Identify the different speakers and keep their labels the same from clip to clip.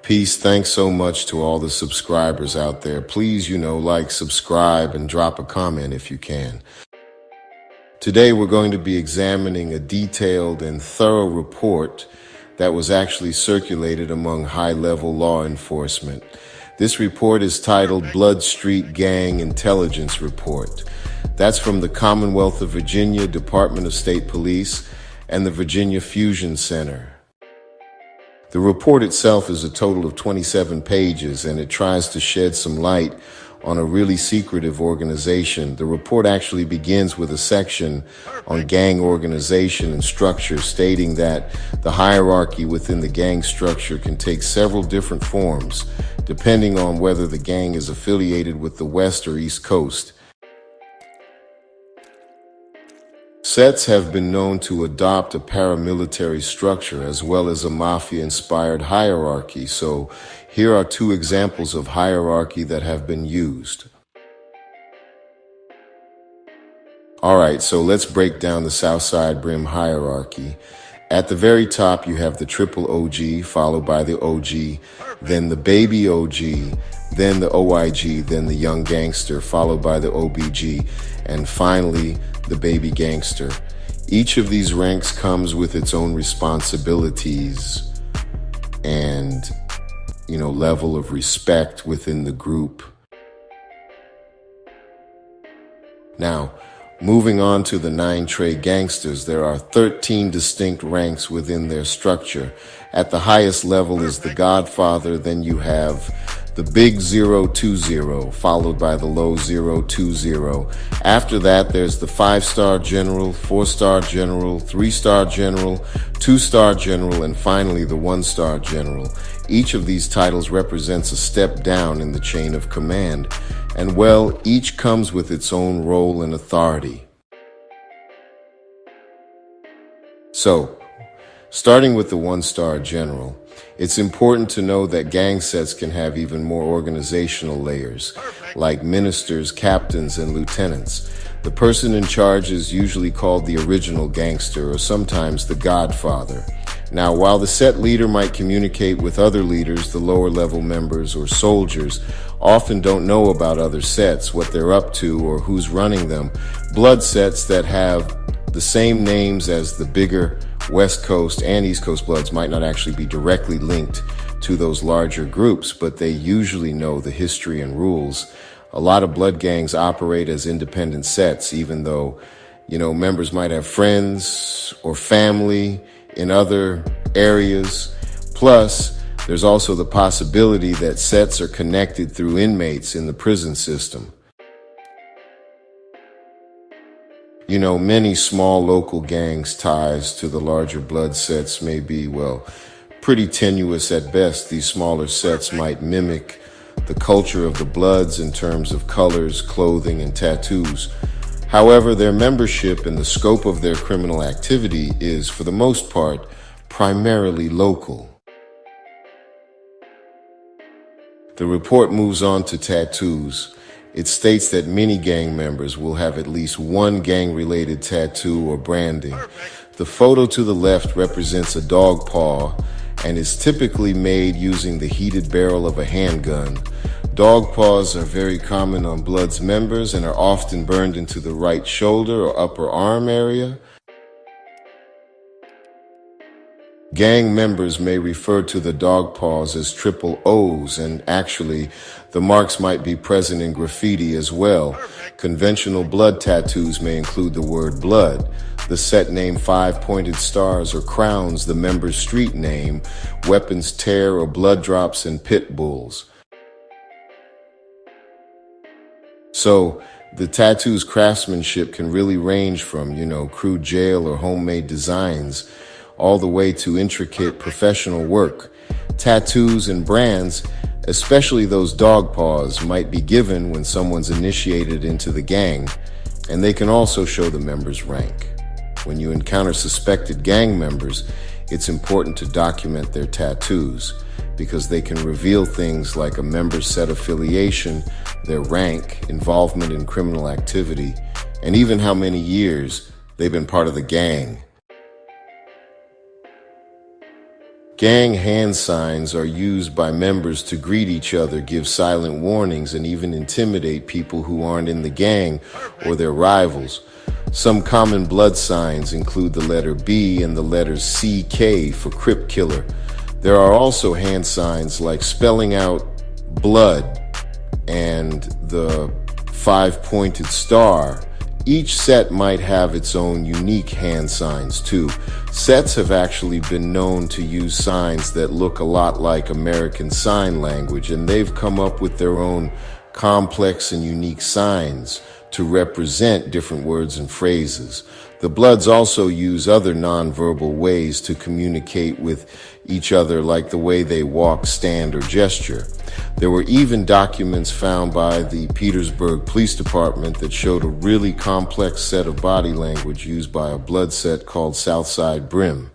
Speaker 1: Peace. Thanks so much to all the subscribers out there. Please, like, subscribe, and drop a comment if you can. Today, we're going to be examining a detailed and thorough report that was actually circulated among high-level law enforcement. This report is titled Blood Street Gang Intelligence Report. That's from the Commonwealth of Virginia Department of State Police and the Virginia Fusion Center. The report itself is a total of 27 pages, and it tries to shed some light on a really secretive organization. The report actually begins with a section on gang organization and structure, stating that the hierarchy within the gang structure can take several different forms, depending on whether the gang is affiliated with the West or East Coast. Sets have been known to adopt a paramilitary structure as well as a mafia-inspired hierarchy, so here are two examples of hierarchy that have been used. Alright, so let's break down the Southside Rim hierarchy. At the very top, you have the triple OG, followed by the OG, then the baby OG, then the OIG, then the young gangster, followed by the OBG, and finally, the baby gangster. Each of these ranks comes with its own responsibilities and, level of respect within the group. Now, moving on to the 9 Trey gangsters, there are 13 distinct ranks within their structure. At the highest level is the Godfather, then you have the big 020, followed by the low 020. After that, there's the 5-star general, 4-star general, 3-star general, 2-star general, and finally the 1-star general. Each of these titles represents a step down in the chain of command, and each comes with its own role and authority. So, starting with the 1-star general, it's important to know that gang sets can have even more organizational layers, like ministers, captains, and lieutenants. The person in charge is usually called the original gangster, or sometimes the Godfather. Now, while the set leader might communicate with other leaders, the lower level members or soldiers often don't know about other sets, what they're up to, or who's running them. Blood sets that have the same names as the bigger West Coast and East Coast Bloods might not actually be directly linked to those larger groups, but they usually know the history and rules. A lot of blood gangs operate as independent sets, even though, members might have friends or family in other areas. Plus, there's also the possibility that sets are connected through inmates in the prison system. Many small local gangs' ties to the larger blood sets may be, pretty tenuous at best. These smaller sets might mimic the culture of the Bloods in terms of colors, clothing, and tattoos. However, their membership and the scope of their criminal activity is, for the most part, primarily local. The report moves on to tattoos. It states that many gang members will have at least one gang-related tattoo or branding. The photo to the left represents a dog paw and is typically made using the heated barrel of a handgun. Dog paws are very common on Bloods members and are often burned into the right shoulder or upper arm area. Gang members may refer to the dog paws as triple O's, and actually, the marks might be present in graffiti as well. Conventional blood tattoos may include the word blood, the set name 5-pointed stars or crowns, the member's street name, weapons tear or blood drops, and pit bulls. So, the tattoo's craftsmanship can really range from, crude jail or homemade designs, all the way to intricate professional work. Tattoos and brands, especially those dog paws, might be given when someone's initiated into the gang, and they can also show the member's rank. When you encounter suspected gang members, it's important to document their tattoos, because they can reveal things like a member's set affiliation, their rank, involvement in criminal activity, and even how many years they've been part of the gang. Gang hand signs are used by members to greet each other, give silent warnings, and even intimidate people who aren't in the gang or their rivals. Some common blood signs include the letter B and the letters CK for Crip Killer. There are also hand signs like spelling out blood and the 5-pointed star. Each set might have its own unique hand signs too. Sets have actually been known to use signs that look a lot like American Sign Language, and they've come up with their own complex and unique signs to represent different words and phrases. The Bloods also use other nonverbal ways to communicate with each other, like the way they walk, stand, or gesture. There were even documents found by the Petersburg Police Department that showed a really complex set of body language used by a Blood set called Southside Brim.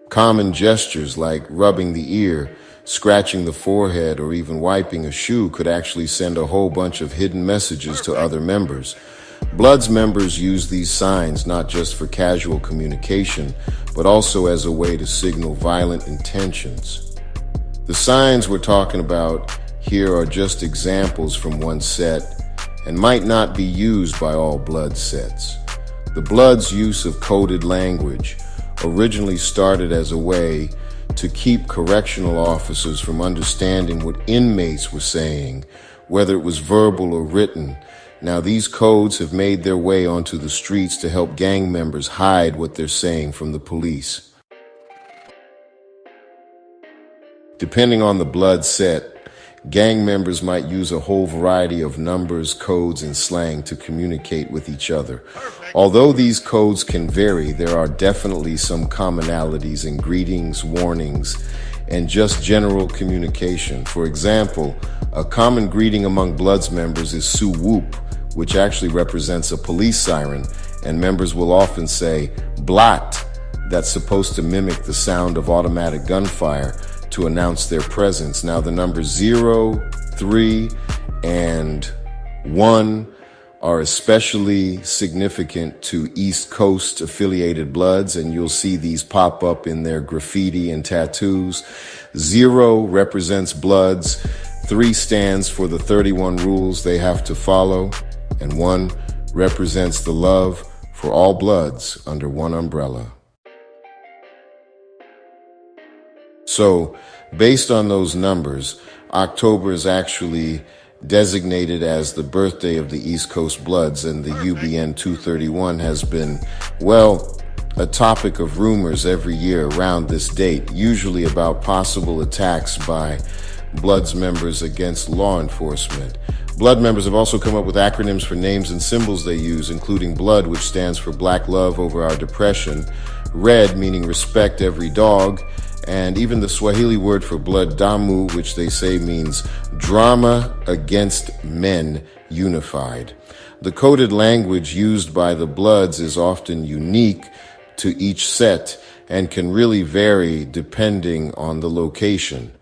Speaker 1: Common gestures like rubbing the ear, scratching the forehead, or even wiping a shoe could actually send a whole bunch of hidden messages to other members. Bloods members use these signs not just for casual communication, but also as a way to signal violent intentions. The signs we're talking about here are just examples from one set and might not be used by all Blood sets. The Bloods' use of coded language originally started as a way to keep correctional officers from understanding what inmates were saying, whether it was verbal or written. Now, these codes have made their way onto the streets to help gang members hide what they're saying from the police. Depending on the Blood set, gang members might use a whole variety of numbers, codes, and slang to communicate with each other. Although these codes can vary, there are definitely some commonalities in greetings, warnings, and just general communication. For example, a common greeting among Bloods members is "Sue Whoop," which actually represents a police siren, and members will often say "Blot," that's supposed to mimic the sound of automatic gunfire to announce their presence. Now, the numbers 0, 3, and 1 are especially significant to East Coast affiliated Bloods, and you'll see these pop up in their graffiti and tattoos. 0 represents Bloods, 3 stands for the 31 rules they have to follow, and 1 represents the love for all Bloods under one umbrella. So, based on those numbers, October is actually designated as the birthday of the East Coast Bloods, and the UBN 231 has been, well, a topic of rumors every year around this date, usually about possible attacks by Bloods members against law enforcement. Blood members have also come up with acronyms for names and symbols they use, including BLOOD, which stands for Black Love Over Our Depression, RED, meaning respect every dog, and even the Swahili word for blood, damu, which they say means drama against men unified. The coded language used by the Bloods is often unique to each set and can really vary depending on the location.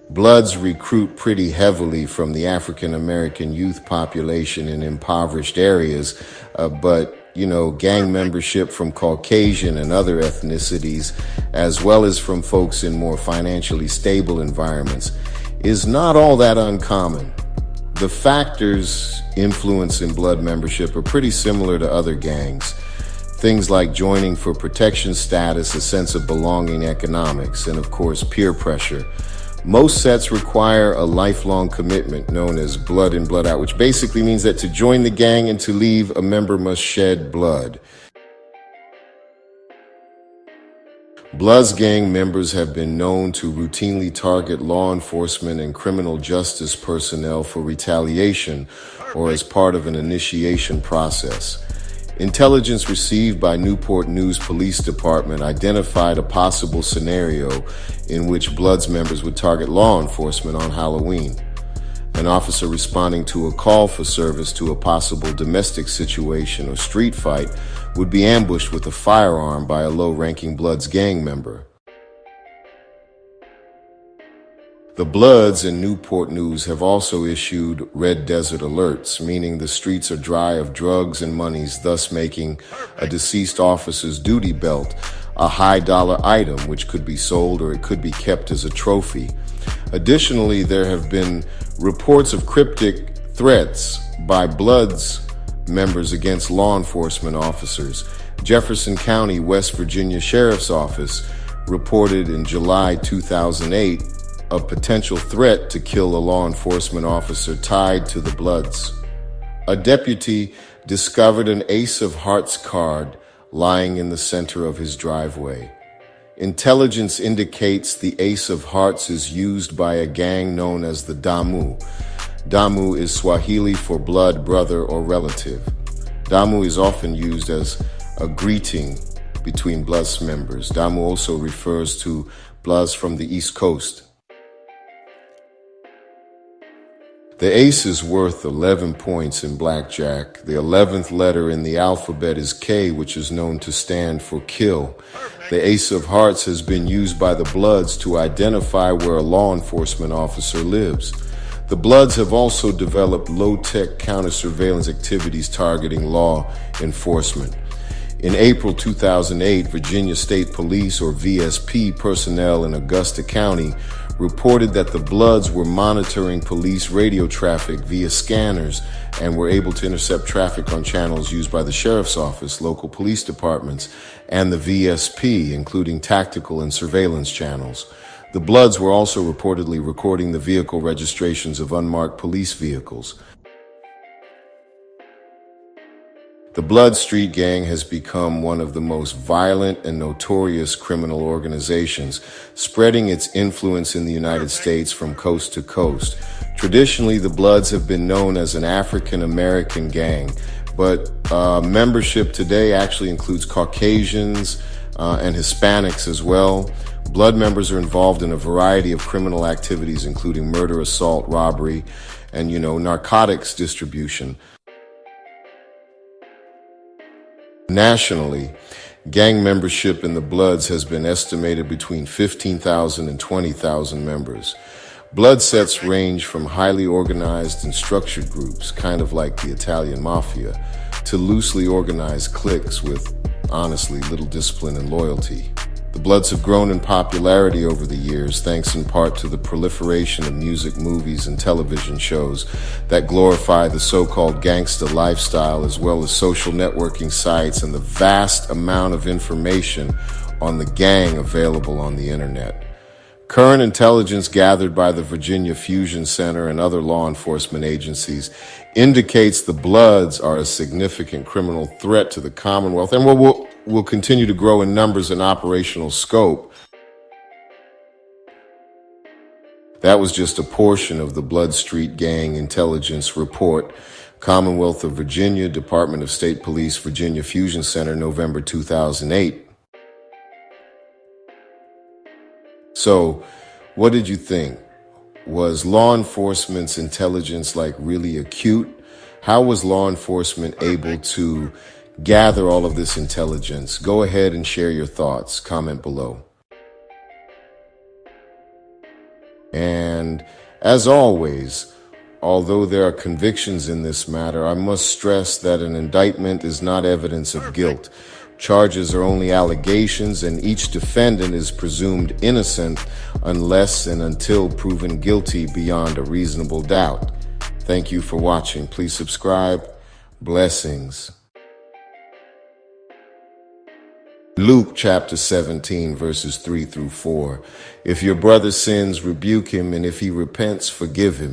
Speaker 1: Bloods recruit pretty heavily from the African American youth population in impoverished areas, but gang membership from Caucasian and other ethnicities, as well as from folks in more financially stable environments, is not all that uncommon. The factors influencing Blood membership are pretty similar to other gangs. Things like joining for protection status, a sense of belonging, economics, and of course peer pressure. Most sets require a lifelong commitment known as blood in, blood out, which basically means that to join the gang and to leave, a member must shed blood. Bloods gang members have been known to routinely target law enforcement and criminal justice personnel for retaliation or as part of an initiation process. Intelligence received by Newport News Police Department identified a possible scenario in which Bloods members would target law enforcement on Halloween. An officer responding to a call for service to a possible domestic situation or street fight would be ambushed with a firearm by a low-ranking Bloods gang member. The Bloods and Newport News have also issued red desert alerts, meaning the streets are dry of drugs and monies, thus making a deceased officer's duty belt a high-dollar item, which could be sold or it could be kept as a trophy. Additionally, there have been reports of cryptic threats by Bloods members against law enforcement officers. Jefferson County, West Virginia Sheriff's Office reported in July 2008 a potential threat to kill a law enforcement officer tied to the Bloods. A deputy discovered an Ace of Hearts card lying in the center of his driveway. Intelligence indicates the Ace of Hearts is used by a gang known as the Damu. Damu is Swahili for blood, brother, or relative. Damu is often used as a greeting between Bloods members. Damu also refers to Bloods from the East Coast. The ace is worth 11 points in blackjack. The 11th letter in the alphabet is K, which is known to stand for kill. The Ace of Hearts has been used by the Bloods to identify where a law enforcement officer lives. The Bloods have also developed low-tech counter-surveillance activities targeting law enforcement. In April 2008, Virginia State Police, or VSP, personnel in Augusta County reported that the Bloods were monitoring police radio traffic via scanners and were able to intercept traffic on channels used by the Sheriff's Office, local police departments, and the VSP, including tactical and surveillance channels. The Bloods were also reportedly recording the vehicle registrations of unmarked police vehicles. The Blood Street Gang has become one of the most violent and notorious criminal organizations, spreading its influence in the United States from coast to coast. Traditionally, the Bloods have been known as an African-American gang, but membership today actually includes Caucasians and Hispanics as well. Blood members are involved in a variety of criminal activities, including murder, assault, robbery, and, narcotics distribution. Nationally, gang membership in the Bloods has been estimated between 15,000 and 20,000 members. Blood sets range from highly organized and structured groups, kind of like the Italian mafia, to loosely organized cliques with, honestly, little discipline and loyalty. The Bloods have grown in popularity over the years, thanks in part to the proliferation of music, movies, and television shows that glorify the so-called gangster lifestyle, as well as social networking sites and the vast amount of information on the gang available on the internet. Current intelligence gathered by the Virginia Fusion Center and other law enforcement agencies indicates the Bloods are a significant criminal threat to the Commonwealth and will continue to grow in numbers and operational scope. That was just a portion of the Blood Street Gang Intelligence Report, Commonwealth of Virginia, Department of State Police, Virginia Fusion Center, November 2008. So, what did you think? Was law enforcement's intelligence really acute? How was law enforcement able to gather all of this intelligence? Go ahead and share your thoughts. Comment below. And as always, although there are convictions in this matter, I must stress that an indictment is not evidence of guilt. Charges are only allegations, and each defendant is presumed innocent unless and until proven guilty beyond a reasonable doubt. Thank you for watching. Please subscribe. Blessings. Luke chapter 17, verses 3 through 4. If your brother sins, rebuke him, and if he repents, forgive him.